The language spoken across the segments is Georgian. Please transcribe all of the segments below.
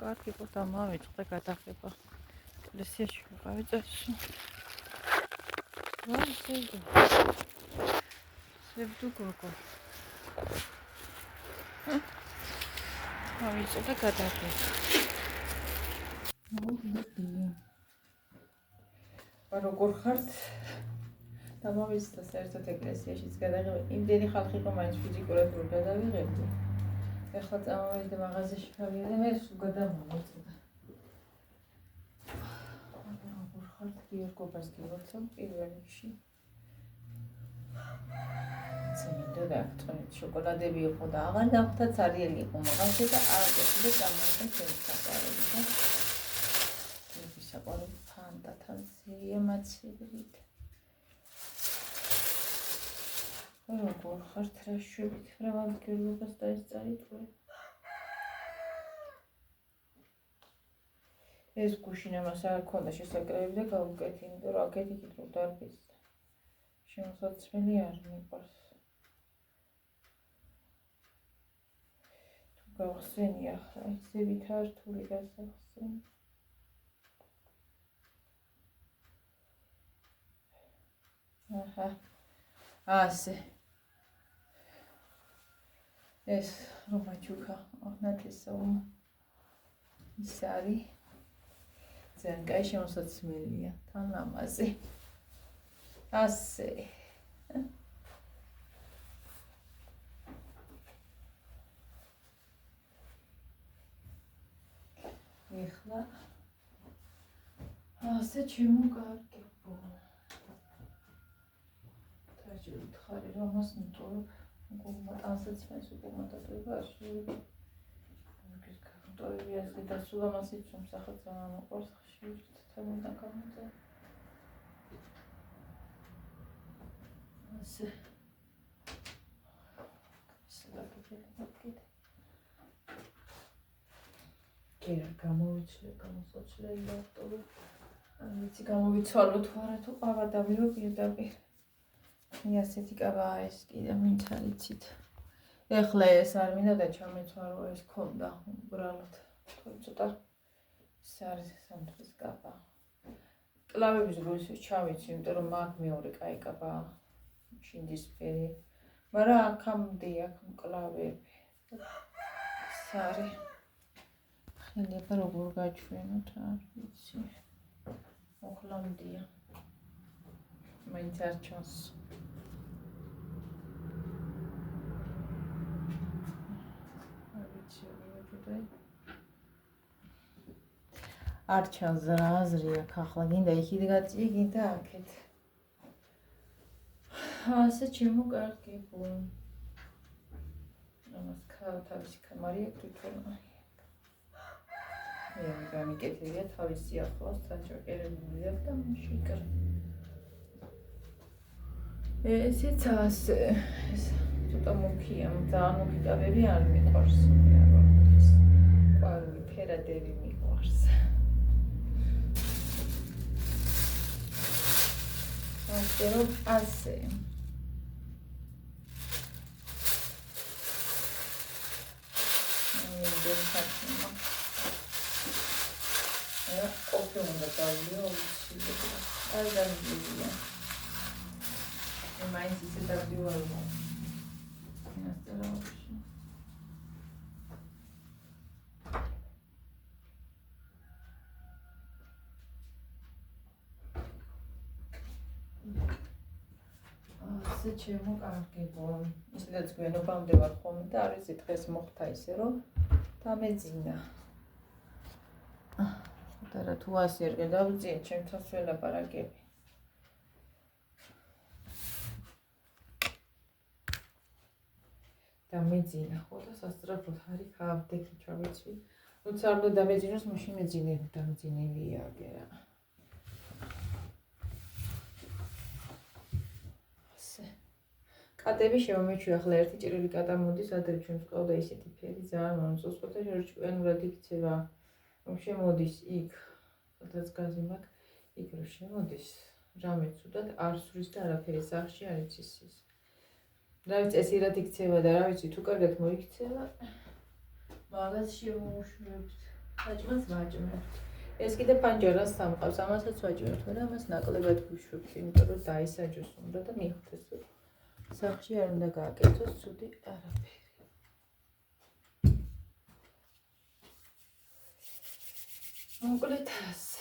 კარგი და მოვიწყდა გადაღება. ეკლესიაში ვიყავი წასვლა. სებდუ გოგო. მოვიწყდა გადაღება. როგორ ხართ? დამოვიწყდა საერთოდ ეკლესიაშიც გადაღება. იმდენი ხალხი იყო მაინც ფიზიკურად ვერ გადავიღებდი. ეხლა წამოვიდე მაღაზიაში გავიარე, მე სულ გადამოვიწყდა. როგორ ხართ? გიორგობას გივაცნობ პირველ რიგში. მინდა დავწონეთ შოკოლადები იყო და აღარ დავხდა ცარიელი იყო მაღაზია და აღწევდა წამოვიდა ჩემს საყვარელთან. ჩემს საყვარელ ფანტათან ზიემაცებით. როგორ ხართ? რა შვებით? რა მოგგერობას დაისწარიტყვე. ეს გუშინა მას არ ქონდა შესაკრები და გავუკეთე, იმიტომ რომ აქეთ იქით რომ დარბის. შემოსაცმელი არ მიყვარს. თუ გავხსენი ახლა ისევით ართული გასახსენი. აჰა. ასე. ეს რომაჩუკა აღნათესაო. ის არის ძალიან კაი შემოსაცმელია, თან ლამაზი. ასე. ეხლა ასე შემოგარგებო. თაჯი უთხარი რომ მას ნიტოვებ. გუმატანსაც მას უგუმატატება ასული. მოგის კარტოები ასე დასულა მასიც რომ სახაც არ მოყარს ხშირ თემიდან გამოწე. ასე. სლაგები. კერა გამოვიცვლე, გამოსაცვლე ლაპტოპი. ვიცი გამოვიცვალო თუ არა თუ ყავა დავიო პირდაპირ. ასეთი კაბაა ეს კიდე ვინც არიცით. ეხლა ეს არ მინდა და ჩამეცვალო ეს ქონდა უბრალოდ. ცოტა ის არის სამთრის კაბა. კლავების გულში ჩავიცი, იმიტომ რომ მაგ მეორე კაი კაბაა. შინდისფერი. მაგრამ აქამდე აქ მკლავები. ეს არის. ხელება როგორ გაჩვენოთ არ ვიცი. მოხლამდია. მაინც არ ჩანს. არ ჩანს რა აზრი აქ ახლა გინდა იქით გაწიე გინდა აქეთ. ასე შემოგარგებო. ამას თავისი კამარი აქვს თვითონ. მე გამიკეთებია თავისი ახლოს დაჭერებული აქვს და შეკრ. ესეც ასე. ეს ცოტა მუქია, ძალიან მუქი კაბები არ მიყვარს. ყვავილი ფერადები მიყვარს. ასე რომ ასე. ყოფი უნდა დავლიო ვიცი. არ დამიგია. მაინც ისე დავდივარო. ასე შემოგარგებო. ისედაც გვიანობამდე ვარ ხოლმე და არ ვიცი დღეს მოხდა ისე რომ დამეძინა. და რა თუ ასე არ გადავწიე ჩემთან ველაპარაკები. დამეძინა ხო და სასწრაფოდ არის ავდექი ჩავიცვი. როცა არ უნდა დამეძინოს, მაშინ მეძინები დამძინებია აგერა. ასე. კატები შემომეჩვი ახლა ერთი ჭრილი კატა მოდის, ადრე ჩვენს ყავდა ისეთი ფერი, ძალიან მომწონს და ჭკვიანურად იქცევა. რომ შემოდის იქ, სადაც გაზი მაქვს, იქ რომ შემოდის, რამე ცუდად არ სვრის და არაფერი სახში არ იცის. რა ვიცი წესიერად იქცევა და რა ვიცი თუ კარგად მოიქცევა, მაგას შემოუშვებთ. საჭმელს ვაჭმევთ. ეს კიდე პანჯარას სამყავს, ამასაც ვაჭმევთ, მაგრამ ამას ნაკლებად ვუშვებთ, იმიტომ რომ დაისაჯოს უნდა და მიხვდეს. სახში არ უნდა გააკეთოს ცუდი არაფერი. მოკლედ ასე.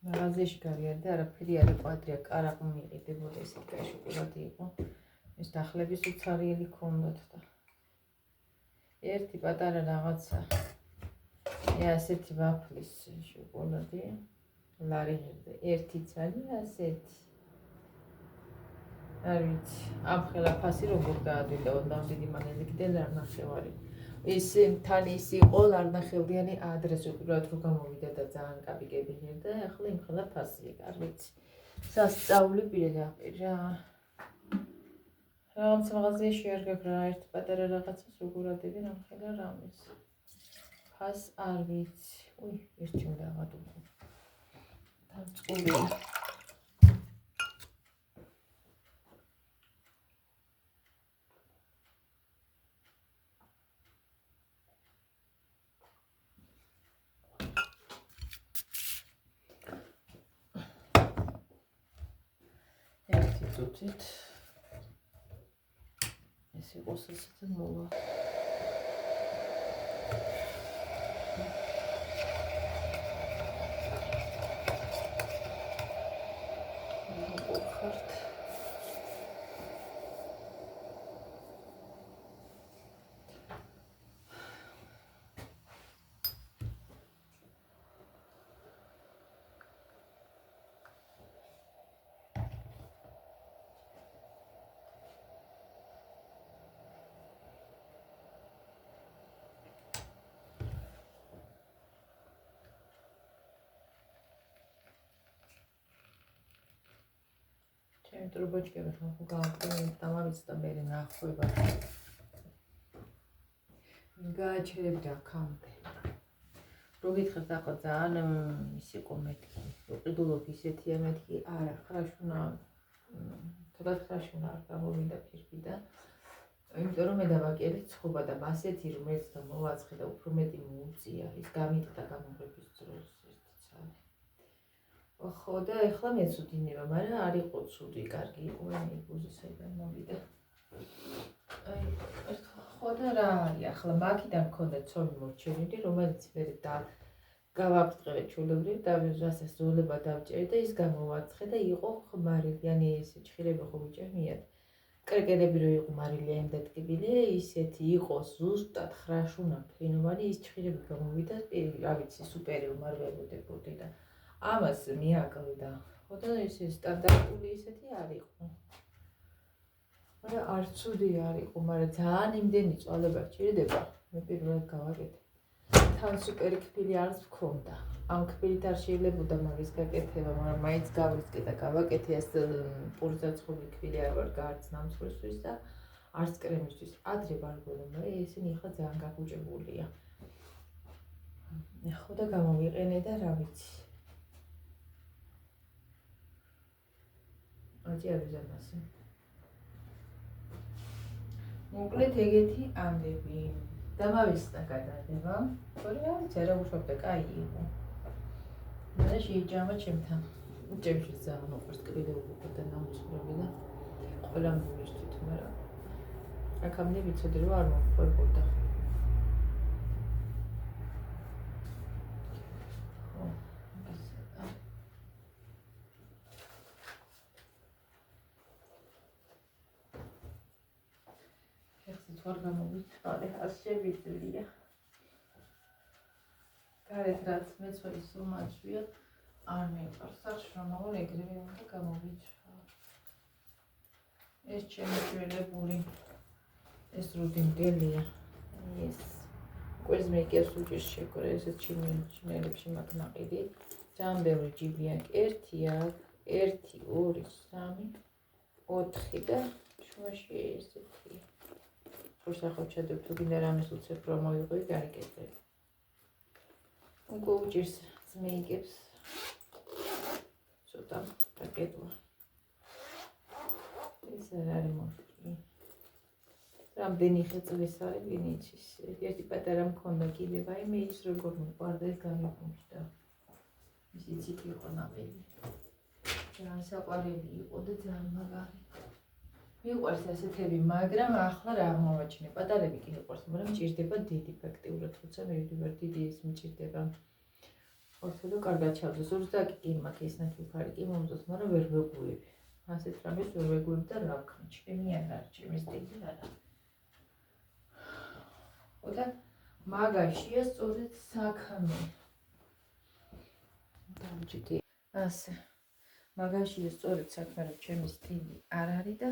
მაღაზიაში გავიარე და არაფერი არ იყო, ადრე კარაყი მიიყიდებოდა, ესეთ კაი შოკოლადი იყო. ეს დახლების უცარიელი ქონდათ და ერთი პატარა რაღაცა. ასეთი ვაფლის შოკოლადი. ლარიღებზე ერთი ცალი ასეთი. არ ვიცი, ამ ხელა ფასი როგორ გაადვიდა, ოდნავ დიდი მაგალითიდან არ ნახევარი. ეს თან ის იყო ლარნახევრიანი ადრესო პირველად რო გამოვიდა და ძალიან კაპიკები ღირდა, ახლა იმ ხელა ფასია, არ ვიცი. სასწაული პირდაპირ რა. რაღაც მაღაზიაში არ გაქვს რა, ერთ პატარა რაღაცას როგორ ადებენ ამ ხელა რამეს. ფას არ ვიცი. უი, ერთი უნდა ავადო. დამწყურია. ეს იყოს ესეთი მოვა. Трубочкები ხო გავაკეთე დამავიც და მე ნახება. გააჩერებდა აქამდე. რო გითხრათ ახლა ძალიან ის იყო მეთქი. უყიდულობ ისეთია მეთქი, არა, ხრაშუნა თოდაც ხრაშუნა არ გამოვიდა ფირფიდან. იმიტომ რომ მე დავაკელე ცხობა და მასეთი რომ ერთ და მოვაცხე და უფრო მეტი მოუწია. ის გამიტყდა გამოღების დროს ერთი ცალი. ხო და ეხლა მეცუდინება, მაგრამ არ იყო ცუდი, კარგი იყო ნებუზი საიდან მოვიდა. ხო და რა არის, ახლა მაგიდან მქონდა ცოლი მორჩენილი, რომელიც მე და გავაფრთხილე ჩვეულებრივ და რასაც ზოლება დავჭერი და ის გამოვაცხე და იყო ხმარილი, yani ესე ჭხირები ხო მიჭერმიათ. კრეკერები რო იყო მარილი ემდატკბილი, ისეთი იყო ზუსტად ხრაშუნა ფენოვანი, ის ჭხირები გამოვიდა, რა ვიცი, სუპერი უმარვებოდებოდი და ამას მიაკლდა. ხო და ეს სტანდარტული ისეთი არ იყო. მაგრამ არ ცუდი არ იყო, მაგრამ ძალიან იმდენი წვალება ჭირდება. მე პირველად გავაკეთე. თან სუპერი კბილი არც მქონდა. ამ კბილით არ შეიძლებოდა მაგის გაკეთება, მაგრამ მაინც გავისკე და გავაკეთე ეს პურზაცხობი კბილი არ ვარ გარც ნამცხვერისთვის და არც კრემისთვის. ადრე ვარგონა, მაგრამ ესენი ახლა ძალიან გაგუჭებულია. ხო და გამოვიყენე და რა ვიცი. აჭი არის ამასე. მოკლედ ეგეთი ამდები. დამავისდა გადადება. თორე არის არა უშვებდა, კაი იყო. მაგრამ შეიჭამა ჩემთან. ჩემში ძალიან უყვარს კბილები და ნამცხრები და ყველა მისთვის, მაგრამ აქამდე ვიცოდი რომ არ მომყვებოდა. არ გამოვიწყალე, ასე ვიძლია. გარეთ რაც მეცხვერის უმაჩვია, არ მეყარს. სახში რომ მოვარ, ეგრევე უნდა გამოვიწყალე. ეს ჩემი ძველებური, ეს რუდი მგელია. ეს კვერს მეიკერს უჭირს შეკორე, ესეც ჩინელებში მაქვს ნაყიდი. ძალიან ბევრი ჯიბია. 1 აქვს, 1, 2, 3, 4 და შუაში ესეთი. Προσέχω ότι το κινδυνεύει στο τσεπρόμο ή το ικανικέται. Ο κόουτζερς σμέικερς. Σωτά, πακέτο. ეს არ არის მოშლი. რამდენი ხე წლის არის ვინ იცის. ერთი პატარა მქონდა კიდევ, აი მე ის როგორ მიყვარდა ეს გამიგუმშდა. ისიც იქ იყო ნაყიდი. ძალიან საყვარელი იყო და ძალიან მაგარი. მიყვარს ასეთები, მაგრამ ახლა რა აღმოვაჩინე, პატარები კი მიყვარს, მაგრამ მჭირდება დიდი ფაქტიურად, თუმცა მივიდივარ დიდი ის მჭირდება. ხორცო და კარგად ჩავდო, ზურგდაკი კი მაქვს ის ნაჩუქარი კი მომწონს, მაგრამ ვერ ვეგუები. ასეთ რამეს ვერ ვეგუები და რა ვქნა, ჩემი არ არის, ჩემი სტილი არა. და მაგაშია სწორედ საქმე. დავჭიტი ასე. მაგაშია სწორედ საქმე, რომ ჩემი სტილი არ არის და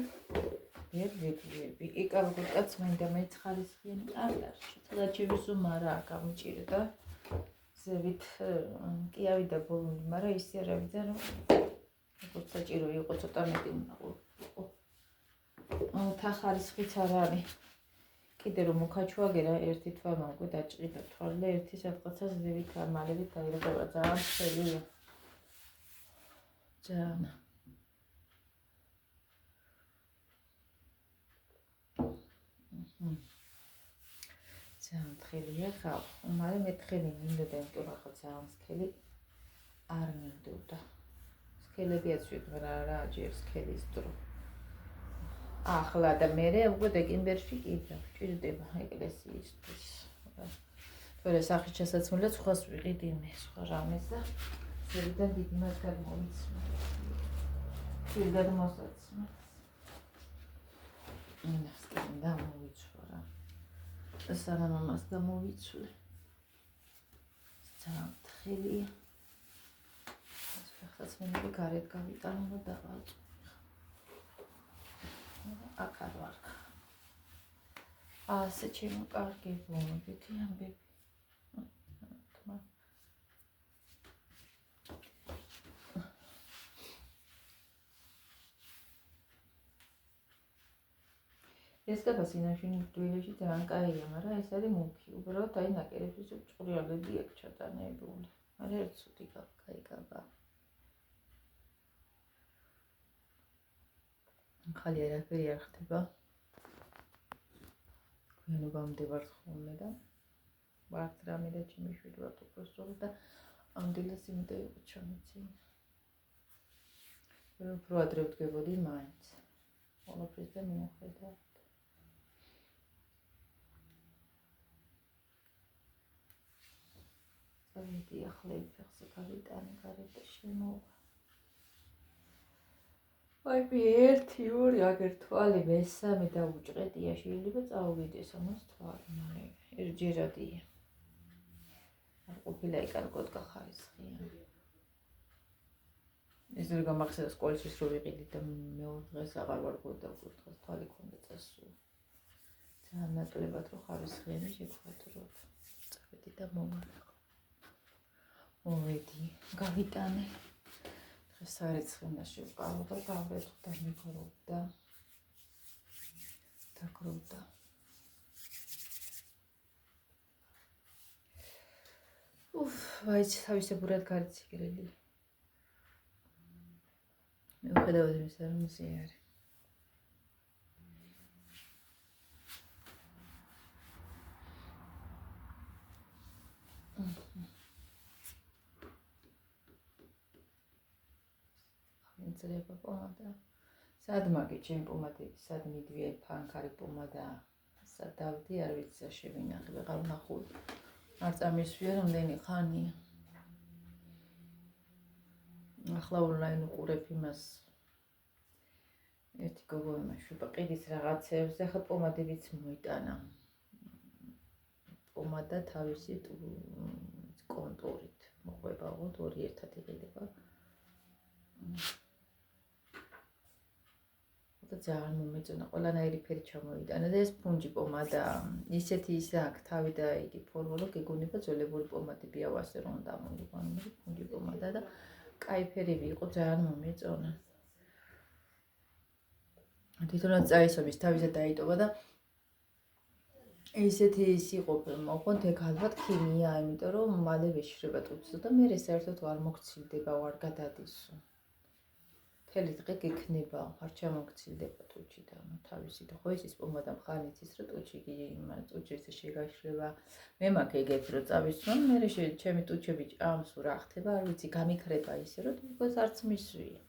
ვერ ვეგუები. ეკავგოთ კაც მინდა მეცხარისხიანი არ დარჩა. თლა ჩემი ზომა რა გამიჭირდა. ზევით კი ავიდა ბოლომდე, მაგრამ ისე არ ავიდა, რომ როგორც საჭირო იყო ცოტა მეტი უნდა იყო. თახარისხიც არ არის. კიდე რომ მოკაჩუაგერა ერთი თვა მაგვე დაჭყიდა თვალი და ერთი სადღაცა ზევით ამალებით დაირღვევა ძალიან ხელია. ძალიან. ძალიან ხელია ხალხ. მაგრამ მე ხელი მინდოდა იმიტომ რომ ძალიან სქელი არ მინდოდა. სქელებიაც ვიყო რა ჯერ სქელის დრო. ახლა და მერე უკვე დეკემბერში კიდევ ჭირდება ეკლესიისთვის. თორე სახის ჩასაცმელად სხვას ვიყიდი მე სხვა რამეს და ზედიდან დიდი მას გამოვიცნო. კიდევ მოსაცმე. ინას კიდე მოვიცვლა რა. სანამ ამას გამოვიცვლი. ძალიან ხელია. სახსაცმელი გარეთ გავიტანო და დავაწყო. აქ არ ვარ. ასე ჩემო კარგი მომბითი ამბები. ეს კაბასინაში დუილეში ძალიან კაია, მაგრამ ეს არის მუქი. უბრალოდ აი ნაკერების ჭყრიალები აქვს ჩატანებული. მაგრამ ერთ ცუდი კაი კაბა. ხალი არაფერი არ ხდება. გვიანობამდე ვარ ხოლმე და ვართ რამე და ჩემი შვილი ვარ უბრალოდ და ამ დილას იმედი იყო ჩამიცი. უფრო ადრე ვდგებოდი მაინც. ყველაფერს და მიუხედავად. წავედი ახლა ფეხზე გავიტანე გარეთ და შემოვა. აი მე 1 2 აგერ თვალი მესამე დავუჭყედია შეიძლება წავიდეს ამას თვალი მაგრამ ერთჯერადია. არ ყოფილა იკარგოთ გახარისხიან. ეს რა გამახსენდა სკოლაში რო ვიყიდი და მეორე დღეს აღარ ვარ გქონდა თვალი ქონდა წასულ. ძალიან ნაკლებად რო ხარისხიანი შეგვატროთ. წავედი და მომარხ. მოვედი, გავიტანე. დღეს არიცხენაში ვყავ და გავეწყდა მიკრობდა. დაკრობდა. ვაიც თავისებურად გარიციგრელი. მიუხედავად იმისა, რომ მზე არის. ინცრება პომადა. სად მაგი ჩემ პომადები, სად მიდვიე ფანქარი პომადა. სად დავდი არ ვიცი შევინახე, ვეღარ ვნახული. არ წამისვია რამდენი ხანია. ახლა ონლაინ უყურებ იმას. ერთი გოგო იმაშვება ყიდის რაღაცებზე, ახლა პომადებიც მოიტანა. პომადა თავისი კონტურით. მოყვება ოღონდ ორი ერთად იყიდება. და ძალიან მომეწონა, ყველანაირი ფერი ჩამოიტანა და ეს ფუნჯი პომადა, ისეთი ის აქვს თავი და იგი ფორმა რომ გეგონება ძველებური პომადებია ვასე რომ დამოიღო, ანუ ფუნჯი პომადა და კაი ფერები იყო, ძალიან მომეწონა. თვითონაც წაისვამის თავზე დაიტოვა და ესეთი ის იყო, მოყოთ ეგ ალბათ ქიმია, იმიტომ რომ მალე ვეშრება ტუცო და მე საერთოდ არ მოგცილდება, არ გადადისო. მთელი დღე გექნება, არ ჩამოგცილდება ტუჩიდან, თავისი და ხო ის პომადა მხანი იცის, რომ ტუჩი ტუჩის შეგაშრება. მე მაქვს ეგეთი, რომ წავისვან, მე ჩემი ტუჩები ჭამს, რა ხდება, არ ვიცი, გამიქრება ისე, რომ თვითონ არც მისვია.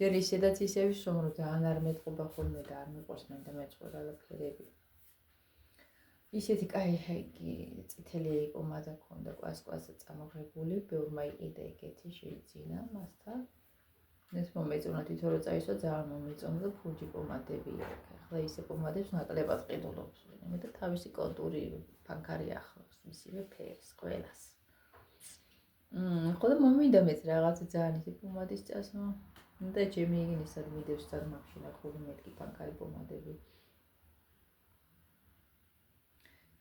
ჯერ ისედაც ისე ვისვამ, რომ ძალიან არ მეტყობა ხოლმე და არ მიყვარს მე და მეწყურა ფერები. ისეთი კაი იგი წითელი პომადა ქონდა, კვას-კვასა წამოღებული, ბევრმა იყიდა ეგეთი შეიძინა მასთან. ეს მომეწონა თვითონ რომ წაისვა ძალიან მომეწონა და ფუჯი პომადები აქვს. ახლა ისე პომადებს ნაკლებად ყიდულობს. მე და თავისი კონტური ფანქარი ახლავს მისივე ფერს ყველას. ხოლმე მომინდა მეც რაღაცა ძალიან ისე პომადის წასმა. და ჩემი იგინისად მიდევს სად მაქშინა ხოლმე მეთქი ფანქარი პომადები.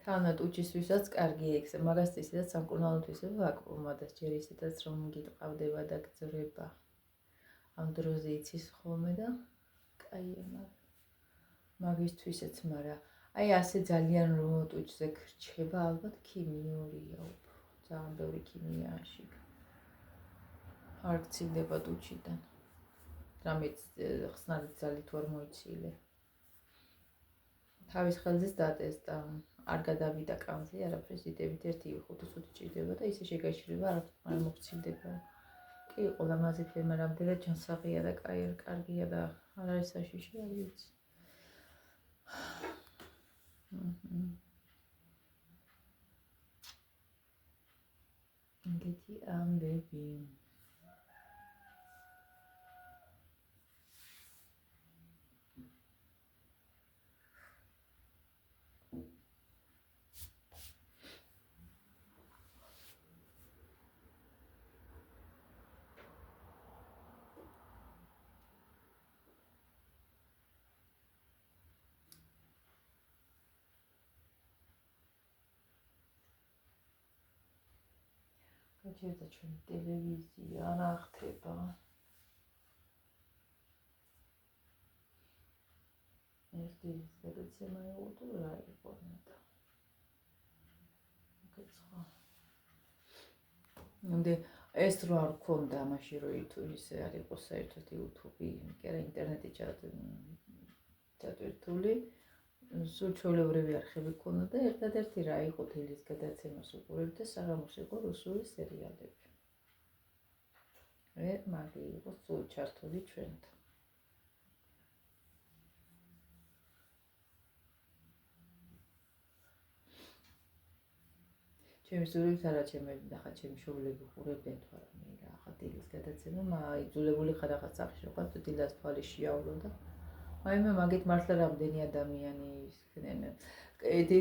თანაც უჩისვისაც კარგი ექს, მაგას ისედაც სამკურნალოთვისებ ვაკ პომადას ჯერ ისედაც რომ გიტყავდება და გძრება. ამ დროზე იცის ხოლმე და კაია მაგისთვისაც, მაგრამ აი ასე ძალიან რომ ტუჩზე გრჩება, ალბათ ქიმიურია უფრო. ძალიან ბევრი ქიმიაა შიგ. არ გცილდება ტუჩიდან. რამეც ხსნადი ძალით თუ არ მოიცილე. თავის ხელზეც დატესტა. არ გადავიდა კანზე, არაფერს იდებით 1-5 ჭირდება და ისე შეგაშრება, არ მოგცილდება. კი, ყველა მაზეთ მერამდელად ჯანსაღია და კარგია და არ არის საშიში, არ ვიცი. ეგეთი ამბები. გაჩერდა ჩვენი ტელევიზია, რა ხდება? ერთი გადაცემა იყო თუ რა იყო და მოგეცხა. ნამდე ეს რო არ გქონდა მაშინ რო ისე არ იყო საერთოდ YouTube-ი, კი არა ინტერნეტი ჩატვირთული. სულ ჩვეულებრივი არხები გქონდა და ერთადერთი რა იყო თელის გადაცემას უყურებ და საღამოს იყო რუსული სერიალები. მაგი იყო სულ ჩართული ჩვენთან. ჩემი სულიც არა ჩემი შოულები ხურებდნენ თუ არა მე რა თელის გადაცემა, იძულებული ხარ რაღაც სახში რომ ყავ დილას თვალი შეავლო და მე მაგით მართლა რამდენი ადამიანი ისქნენ.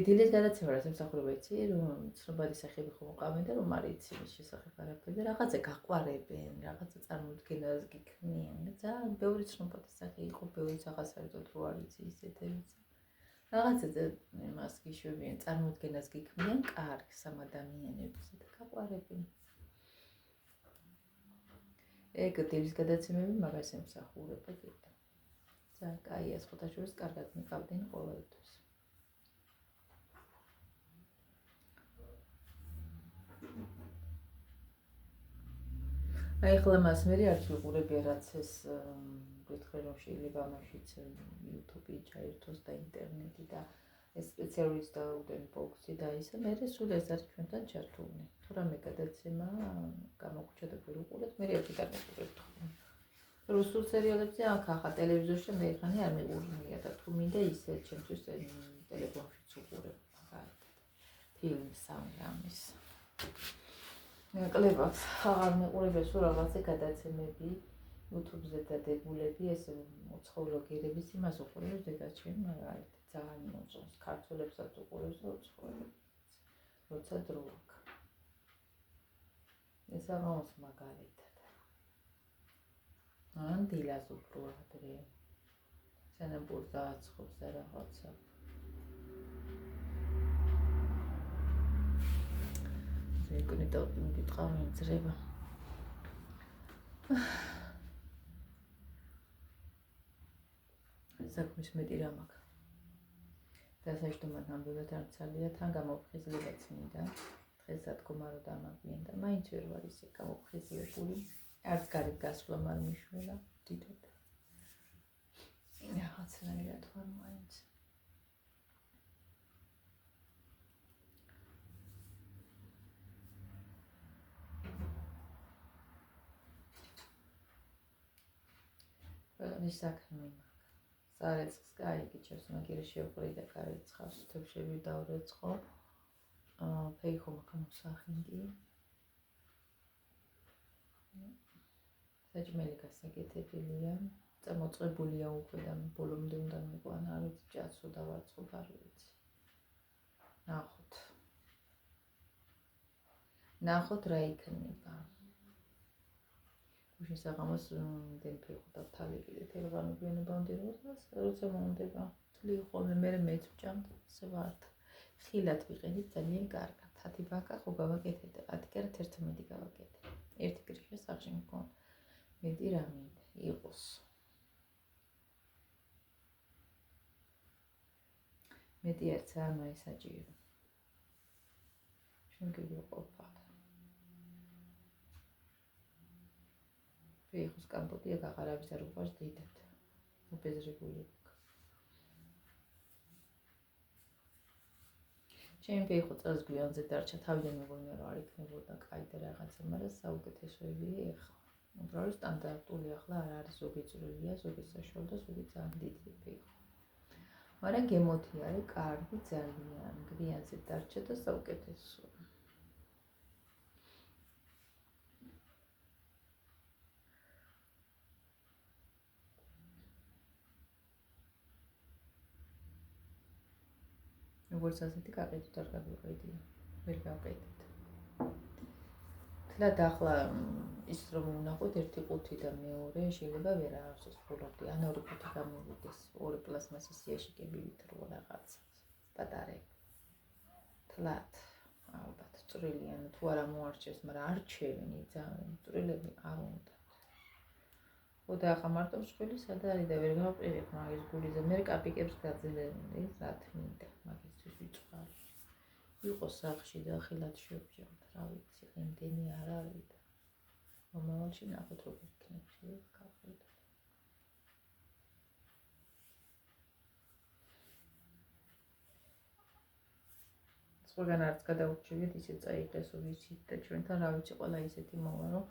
დილის გადაცემა რა სამსახურება იცი, რომ ცნობადი სახეები ხომ ყავენ და რომ არ იცი მის შესახებ არაფერი და რაღაცა გაყვარებენ, რაღაცა წარმოუდგენელს გიქმნიან და ძალიან ბევრი ცნობადი სახე იყო, ბევრი სახასარდოდ რო არ იცი ისეთებიც. რაღაცა იმას გიშვებიან, წარმოუდგენელს გიქმნიან კარგს ამ ადამიანებს და გაყვარებენ. ეგ დილის გადაცემები მაგას ემსახურება კიდე. ძალიან კაია, სხვათა შორის კარგად მიყავდნენ ყოველთვის. აი ახლა მას მე არც ვიყურებია რაც ეს გითხრა რომ შეიძლება ამაშიც YouTube-ი ჩაერთოს და ინტერნეტი და ეს სპეციალისტ დაუდენ ბოქსი და ისე მე სულ ეს არის ჩვენთან ჩართული. თუ რამე გადაცემა გამოგჩა და ვერ უყურეთ, მე ერთი გადავყურებთ. რუსულ სერიალებზე ახლა ტელევიზორში მე ხანი არ მიყურნია და თუ მინდა ისე ჩემთვის ტელეფონშიც უყურებ. ფილმს ამის. ნაკლებად აღარ მეყურებია სულ რაღაცა გადაცემები YouTube-ზე დადებულები, ეს უცხოელების იმას უყურებს დედაჩემ, მაგრამ ძალიან მოწონს ქართველებსაც უყურებს და უცხოელებს. როცა დრო აქვს. ეს ამას მაგალითად. ან დილას უფრო ადრე. სანამ ბურდა აცხობს და რაღაცა. ზეკნიტა მკითხავენ ძრება. საქმის მეტი რა მაქვს. დასაჯდომად ნამდვილად არ ცალია, თან გამოფხიზლებაც მინდა. დღეს სადგომა რო დამაგვიან და მაინც ვერ ვარ ისე გამოფხიზებული. არც გარეთ გასვლა არ მიშველა. დიდად. რაღაცნაირად ვარ მაინც. ქვეყნის საქმე მაქვს. სარეცხს გაიგიჩევს, მაგირი შევყრი და კარიცხავს, თებშები დავრეცხო. ფეიხო მაგამოსახინდი. საჭმელი გასაკეთებელია. წამოწყებულია უკვე და ბოლომდე უნდა მიყვანა, არ ვიცი, ჭაცო და ვაწყობ, არ ვიცი. ნახოთ რა იქნება. გუშინ საღამოს დენ ფეიხო და თავი კიდე თელეფონებიანებამდე როცა მომდება. თვლი ხოლმე მე მეც ვჭამთ, ასე ვართ. ხილად ვიყენით ძალიან კარგად. 10 ბაკა ხო გავაკეთეთ, 10 კი არა 11 გავაკეთე. ერთი კრიშა სახში მქონდა. მეტი რამე იყოს. მეტი არც არ მაისაჭირო. ჩვენ კი ვიყოფავთ. ფეიხოს კამპოტია გაღარაბის არ უყვარს დიდად. უბეზრებული აქვს. ჩემი ფეიხო წელს გვიანზე დარჩა, თავიდან მეგონა რომ არ იქნებოდა კაი და რაღაცა, მაგრამ საუკეთესოებია ეხლა. უბრალოდ სტანდარტული ახლა არ არის, ზოგი წვრილია, ზოგი საშუალო და ზოგი ძალიან დიდი ფეიხო. მაგრამ გემოთი არის კარგი ძალიან, გვიანზე დარჩა და საუკეთესოა. როგორც ასეთი გაყიდოთ არ გავიყიდია, ვერ გავყიდეთ. თლად ახლა ის რომ ვნახოთ 1.5 და მეორე შეიძლება ვერ აღსოს ფულობდი, ან 2.5 გამოვიდეს, 2 პლასმასის იაშიკები ვითრო რაღაც პატარები. თლად ალბათ წვრილიან, თუ არა მოარჩევს, მაგრამ არჩევინი ძალიან წვრილები არ უნდა. ხოდა ახლა მარტო მსხვილი სად არის და ვერ გავყიდებ მაგის გულიზე, მე კაპიკებს გაძლევდი, რა თქმა მაგისთვის ვიწყარ. იყო სახში და ხილად შევჭამთ, რა ვიცი, იმდენი არ არის და მომავალში ნახოთ როგორ იქნება, გავყიდოთ. სხვაგან არც გადაურჩევით, ისე წაიღესო ვიცით და ჩვენთან რა ვიცი, ყველა ისეთი მოვა, რომ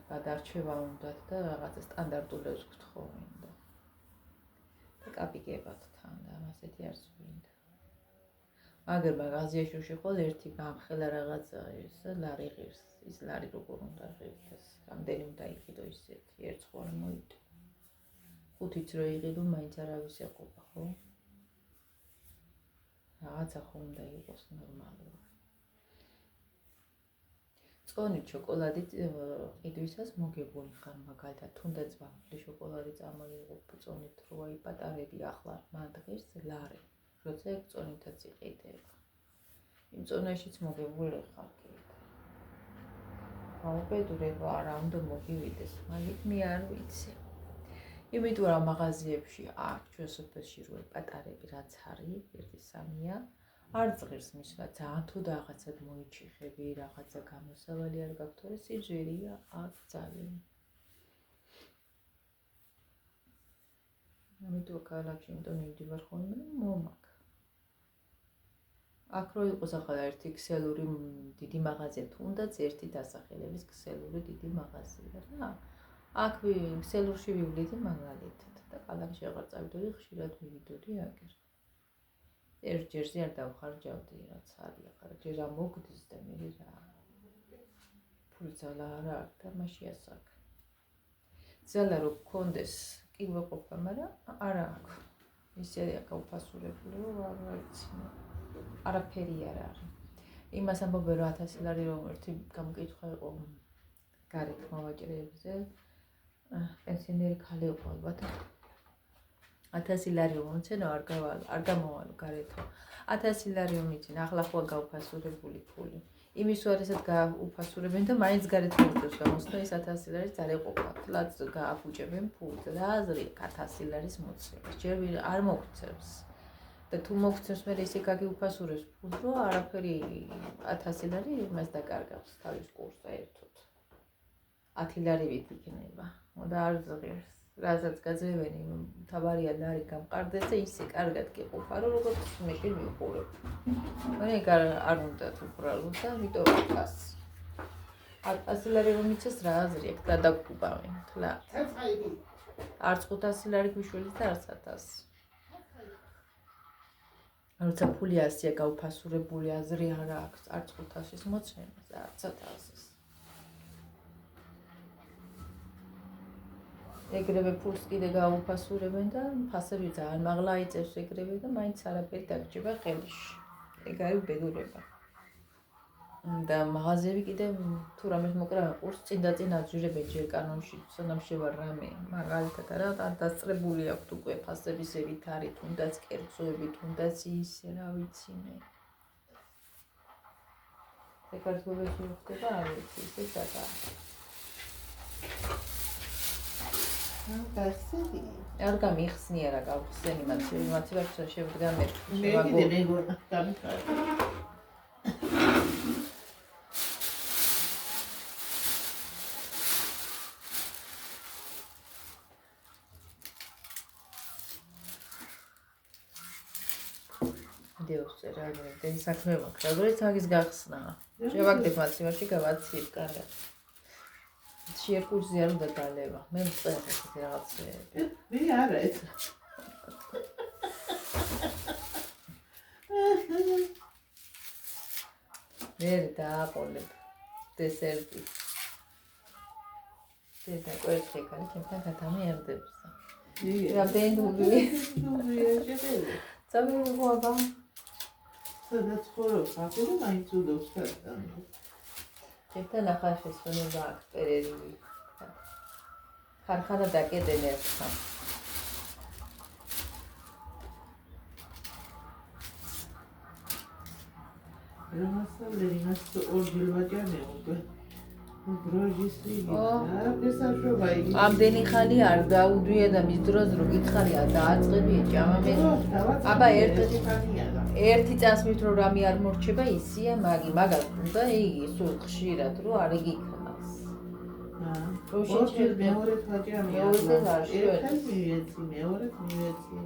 გადარჩევა უნდათ და რაღაცა სტანდარტულებს გთხოვენ და კაპიკებად თან და ასეთი არც ვინდა. აგერ მაღაზიაში ვშეხვალ ერთი გამხელა რაღაცა ის ლარი ღირს, ის ლარი როგორ უნდა ღირდეს, რამდენი უნდა იყიდო ისეთი, ერთ ხوار მოიტო. 5-იც რო იყიდო, მაინც არავის ეყოფა, ხო? რაღაცა ხო უნდა იყოს ნორმალური. წონით შოკოლადით ყიდვისას მოგებული ხარ მაგალითად, თუნდაც ვაფლი შოკოლადი წამოიღებ წონით რო აიპატარები ახლა მან დღეს ლარი, როცა ეგ წონითაც იყიდება. იმ წონაშიც მოგებული ხარ კიდე. აუბედურება არა უნდა მოგივიდეს, მაგით მე არ ვიცი. იმიტომ რომ მაღაზიებში აქვს ჩვენ სოფელში რო აიპატარები რაც არის, 1-3-ია. არ წღირს მისვლა, ძალიან თუ რაღაცად მოიჩიხები, რაღაცა გამოსავალი არ გაქვთ, თორე სიძვირია აქ ძალიან. ამიტომ ქალაქში იმიტომ მივდივარ ხოლმე, მომაკ. აქ რო იყოს ახლა ერთი ქსელური დიდი მაღაზია, თუნდაც ერთი დასახელების ქსელური დიდი მაღაზია რა. აქ ქსელურში ვივლიდი მაგალითად და ქალაქში აღარ წავიდოდი, ხშირად მივიდოდი აგერ. ერთჯერზე არ დავხარჯავდი, რაც არის ახლა, ჯერ ამოგდის და მე რა. ფულცალა არა აქვს და მაშინ ასაკ. ძალა რო გქონდეს, კი ვეყოფა, მაგრამ არა აქვს. ისე გაუფასურებული, რომ არ ვიცი. არაფერი არ არის. იმას ამბობენ რომ 1000 ლარი რომ ერთი გამოკითხვა იყო გარეთ მოვაჭრეებზე. პენსიონერი ქალი იყო ალბათ. 1000 ლარი მომცენო არ გამოვალო გარეთო. 1000 ლარი მომიცენ, ახლა ხო გაუფასურებული ფული. იმის უარესად გაუფასურებენ და მაინც გარეთ მომწევს გამოსვლა ის 1000 ლარი ძალიან ყოფა. თლაც გააფუჭებენ ფულს და აზრი 1000 ლარის მოცემა. ჯერ არ მოგწევს. და თუ მოგწევს მე ისე გაგიუფასურებს ფულს, რომ არაფერი 1000 ლარი იმას დაკარგავს თავის კურსს ერთოდ. 10 ლარი ვით იქნება. და არ ზღირს. რასაც გაძლევენი თავარია და არის გამყარდეს და ისე კარგად გიყოფა, რომ როგორც მე მივყურებ. მე არ უნდა უბრალოდ და ვიტო 100. 100 ლარი რომ იცეს რა აზრი აქვს გადაგკუბავენ. თლა. არც 500 ლარი გვიშველის და არც 1000. როცა ფული 100-ია გაუფასურებული აზრი არ აქვს, არც 500-ის მოცემას და არც 1000-ის. ეგრევე ფულს კიდე გაუფასურებენ და ფასები ძალიან მაღლა იწევს ეგრევე და მაინც არაფერი დაგჭირება ხელში. ეგ არის ბედურება. და მაღაზიები კიდე თუ რამეს მოკრა ყურს წინ და წინ აძვირებენ ჯერ კანონში, სანამ შევა რამე, მაგალითად რა დასწრებული აქვს უკვე ფასების ვითარი, თუნდაც კერძოები, თუნდაც ისე, რა ვიცი მე. საქართველოში ხდება, არ ვიცი, ისე სადა. არ გამიხსნია რა გავხსენი მათი ვარცა შევდგა მე. მე მეგონა გამიხარ. დევსე რა მე საქმე მაქვს, როგორც აგის გახსნა. შევაგდებ მაცივარში გავაციებ კარგად. შეერკურზე არ უნდა დალევა. მე მწერე ესეთი რაღაცეები. მე არა ეს. მე დააყოლებ დესერტი. დედა კვერცხი კანი ჩემთან გადამიერდებს. რამდენი წამიღობა. სადაც ხორობს აკურა მაინც უდობს კარგად. ჩემთან ახალ შესვენება აქვს პერერული. ხარხანა დაკეტენ ერთხელ. რომასწავლერი მას ორჯერ ვაჭამე უკვე. გროჟის იგი. გესაშობა იგი. ამდენი ხანი არ დაუდვია და მის დროს რო გითხარია დააწყებია ჭამა მე. აბა ერთი წასმით რო რამე არ მორჩება ისია მაგას უნდა იგი სულ ხშირად რო არ იგიქნას. ორჯერ მეორედ ვაჭამე. ერთად მივეცი, მეორედ მივეცი.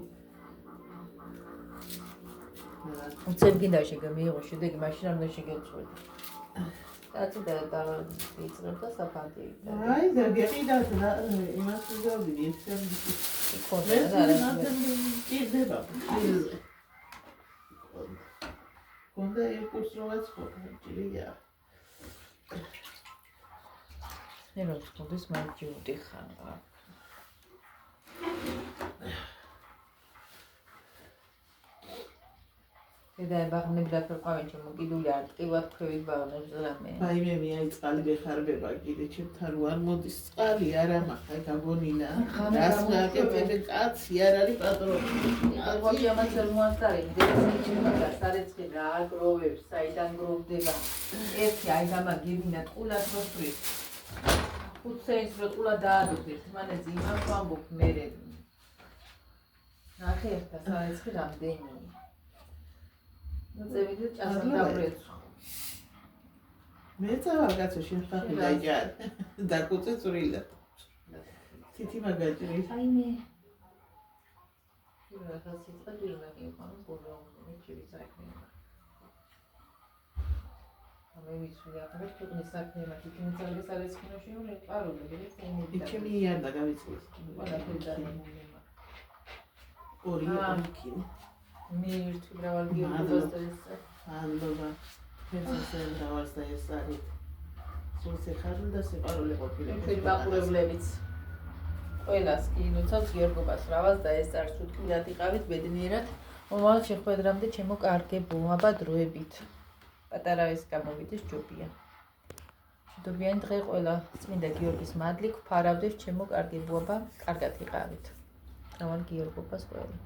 უცებ გინდა შეგამიიღო შედეგი მაშინ არ უნდა შეგეწყვეტ. კაცი და იწყებდა საფანტი. აი და გიყიდათ რა იმას ვიგავდი ერთად. იქონდა და რა. კიდევა. კონდა ეკურს როაც ხოჭირია. ნერო სკოლის მარჯიუტი ხარ. და ბაღნები დაფერყავენ ჩემო კიდული არ ტყივად ქვევით ბაღნებს რამე. აი მე აი წყალი გეხარბება კიდე ჩემთან რო არ მოდის წყალი არა მახა გაგონინა. რას მაკეთებ კაცი არ არის პატრონი. ალბათ ამას არ მოასწარები დედამიწის სარეცხი რა აგროვებს საიდან გროვდება. ერთი აი დამაგებინა ტყულად მოსვრის. 5 წელს რო ტყულად დაადოთ მანეზე იმას ვამბობ მე. ნახე ერთ სარეცხი რამდენი მოწევიდე ჭასთან დავრეცხო. მე წავალ კაცო შენ ხარ დაიჯარ. დაკუწე წვრილა. თითი მაგაჭრი. აი მე. რა ხასითა დინა იყო ბოლო მეჩვი საქმე. ამე ვიცი ახლა თქვენი საქმე მაქვს თქვენი ძალის არის ხინოში უნდა პაროლები ეს ჩემი არ დაგავიწყოს. ყველაფერი დაიმული. ორი ოქი. მე ერთი მრავალი გიოგოს და ეს მადლობა. ფერზე მრავალს და ეს არის. სულ სიხარული და სიყვარული ყოფილი. თქვენი მაყურებლებიც ყველას კი ნუცავს გიორგობას მრავალს და ეს არის უთქმილად იყავით ბედნიერად. მომავალ შეხვედრამდე ჩემო კარგებო, აბა დროებით. პატარა ეს გამოვიდეს ჯობია. მშვიდობიანი დღე ყველა წმინდა გიორგის მადლი გფარავდეს ჩემო კარგებო, აბა კარგად იყავით. მრავალ გიორგობას ყველა.